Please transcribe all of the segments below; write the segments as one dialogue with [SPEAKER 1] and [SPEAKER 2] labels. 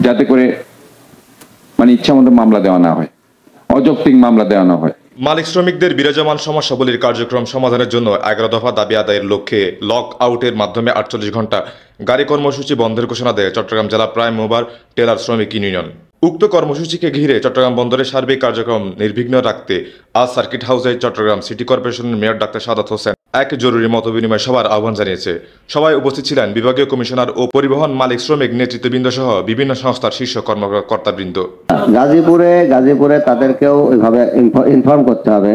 [SPEAKER 1] যাতে করে মানে ইচ্ছা মতো মামলা দেওয়া না হয়, অযৌক্তিক মামলা দেওয়া না হয়।
[SPEAKER 2] মালিক শ্রমিকদের বিরাজমান সমস্যাবলীর কার্যক্রম সমাধানের জন্য 11 দফা দাবি আদায়ের লক্ষ্যে লক আউটের মাধ্যমে 48 ঘন্টা গাড়ি কর্মসূচি বন্ধের ঘোষণা দেয় চট্টগ্রাম জেলা প্রাইম মুভার টেলার শ্রমিক ইউনিয়ন। উক্ত কর্মসূচিকে ঘিরে চট্টগ্রাম বন্দরের সার্বিক কার্যক্রম নির্বিঘ্ন রাখতে আজ সার্কিট হাউসে চট্টগ্রাম সিটি কর্পোরেশনের মেয়র ডাক্তার সাদাত হোসেন এক জরুরি মতবিনিময় সভার আহ্বান জানিয়েছে। সভায় উপস্থিত ছিলেন বিভাগীয় কমিশনার ও পরিবহন মালিক শ্রমিক নেতৃত্ববৃন্দ সহ বিভিন্ন সংস্থার শীর্ষ কর্মকর্তাবৃন্দ।
[SPEAKER 3] গাজীপুরে তাদেরকেও ওইভাবে ইনফর্ম করতে হবে।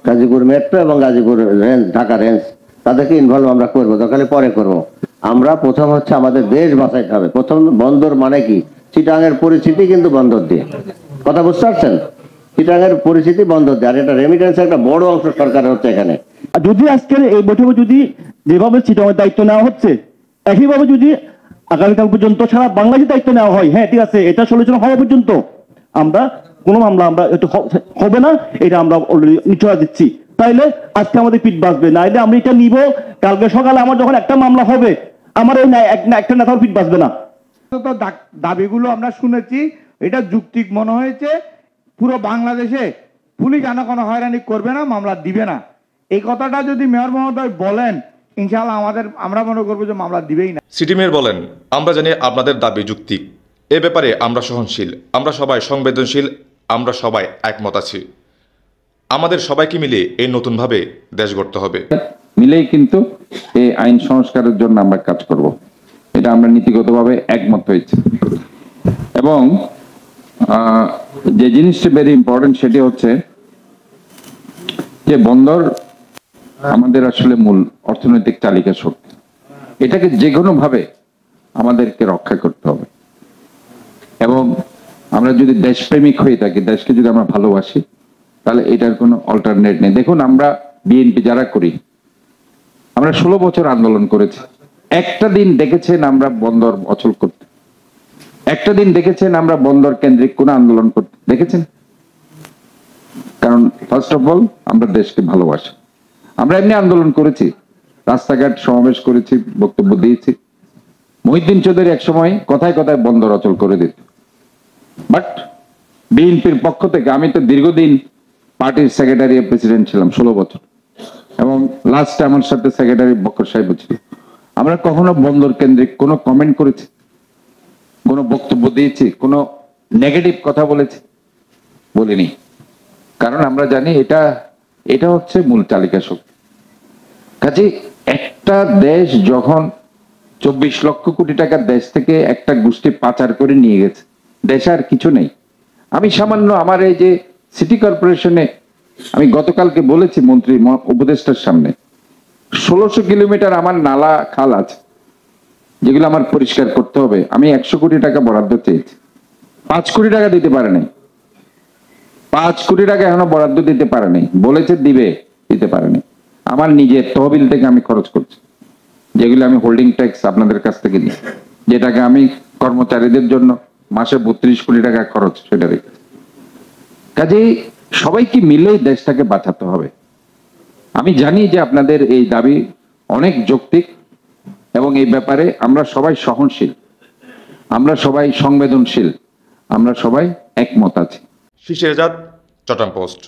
[SPEAKER 3] গাজীপুর মেট্রো এবং গাজীপুর রেঞ্জ, ঢাকা রেঞ্জ, তাদেরকে ইনভলভ আমরা করবো, দরকার পরে করবো। আমরা প্রথম হচ্ছে আমাদের দেশ বাঁচাইতে হবে। প্রথম বন্দর মানে কি? চিটাঙের পরিচিতি কিন্তু বন্দর দিয়ে, কথা বুঝতে পারছেন? চিটাঙের পরিচিতি বন্দর দিয়ে, আর এটা রেমিটেন্স একটা বড় অংশ সরকারের হচ্ছে এখানে।
[SPEAKER 4] যদি আজকের এই বৈঠকে যদি যেভাবে চিটাঙের দায়িত্ব নেওয়া হচ্ছে, একইভাবে যদি আগামীকাল পর্যন্ত সারা বাংলাদেশের দায়িত্ব নেওয়া হয়, হ্যাঁ ঠিক আছে, এটা সলিউশন হওয়া পর্যন্ত আমরা কোনো মামলা আমরা একটু হবে না, এটা আমরা অলরেডি নিশ্চয় দিচ্ছি। তাইলে আজকে আমাদের পিঠ বাঁচবে, নাইলে আমরা এটা নিব, কালকে সকালে আমার যখন একটা মামলা হবে আমার ওই একটা নেতার পিঠ বাঁচবে না।
[SPEAKER 5] দাবিগুলো আমরা শুনেছি, এটা যৌক্তিক মনে হয়েছে। পুরো বাংলাদেশে পুলিশ কোনো হয়রানি করবে না, মামলা দিবে না, এই কথাটা যদি মেয়র মহোদয় বলেন, ইনশাআল্লাহ আমরা মনে করবো যে মামলা দিবেই না।
[SPEAKER 2] সিটি মেয়র বলেন, আমরা জানি আপনাদের দাবি যৌক্তিক, এ ব্যাপারে আমরা সহনশীল, আমরা সবাই সংবেদনশীল, আমরা সবাই একমত আছি। আমাদের সবাইকে মিলে এই নতুনভাবে দেশ গড়তে হবে।
[SPEAKER 1] মিলেই কিন্তু এই আইন সংস্কারের জন্য আমরা কাজ করব, এটা আমরা নীতিগতভাবে একমত হয়েছি। এবং যে জিনিসটা ভেরি ইম্পর্টেন্ট সেটি হচ্ছে যে বন্দর আমাদের আসলে মূল অর্থনৈতিক চালিকা শক্তি, এটাকে যে কোনো ভাবে আমাদেরকে রক্ষা করতে হবে। এবং আমরা যদি দেশপ্রেমিক হয়ে থাকি, দেশকে যদি আমরা ভালোবাসি, তাহলে এটার কোনো অল্টারনেট নেই। দেখুন, আমরা বিএনপি যারা করি, আমরা 16 বছর আন্দোলন করেছি। একটা দিন দেখেছেন আমরা বন্দর অচল করতে? একটা দিন দেখেছেন আমরা বন্দর কেন্দ্রিক কোন আন্দোলন করতে দেখেছেন? কারণ ফার্স্ট অফ অল আমরা দেশকে ভালোবাসি। আমরা এমনি আন্দোলন করেছি, রাস্তাঘাট সমাবেশ করেছি, বক্তব্য দিয়েছি। মহিউদ্দিন চৌধুরী এক সময় কথায় কথায় বন্দর অচল করে দিত, বাট বিএনপির পক্ষ থেকে, আমি তো দীর্ঘদিন পার্টির সেক্রেটারি প্রেসিডেন্ট ছিলাম 16 বছর, এবং লাস্ট আমার সাথে সেক্রেটারি বক্কর সাহেব ছিল, আমরা কখনো বন্দর কেন্দ্রিক কোনো কমেন্ট করেছি, কোনো বক্তব্য দিয়েছি, কোনো নেগেটিভ কথা বলেছি? বলিনি। কারণ আমরা জানি এটা হচ্ছে মূল চালিকা শক্তি। কাজে একটা দেশ যখন 24 লক্ষ কোটি টাকা দেশ থেকে একটা গোষ্ঠী পাচার করে নিয়ে গেছে, দেশে আর কিছু নেই। আমি সামান্য আমার এই যে সিটি কর্পোরেশনে আমি গতকালকে বলেছি মন্ত্রী উপদেষ্টার সামনে, 1600 কিলোমিটার আমার নালা খাল আছে যেগুলো আমার পরিষ্কার করতে হবে। আমি 100 কোটি টাকা বরাদ্দ চেয়েছি, 5 কোটি টাকা দিতে পারে নাই। 5 কোটি টাকা এখনো বরাদ্দ দিতে পারে নাই, বলেছে দিবে, দিতে পারে নাই। আমার নিজের তহবিল থেকে আমি খরচ করছি, যেগুলো আমি হোল্ডিং ট্যাক্স আপনাদের কাছ থেকে নিই, যেটাকে আমি কর্মচারীদের জন্য মাসে 32 কোটি টাকা খরচ, সেটা রেখে। কাজেই সবাইকে মিলেই দেশটাকে বাঁচাতে হবে। আমি জানি যে আপনাদের এই দাবি অনেক যৌক্তিক, এবং এই ব্যাপারে আমরা সবাই সহনশীল, আমরা সবাই সংবেদনশীল, আমরা সবাই একমত আছি।
[SPEAKER 2] শিশির আজাদ, চট্টগ্রাম পোস্ট।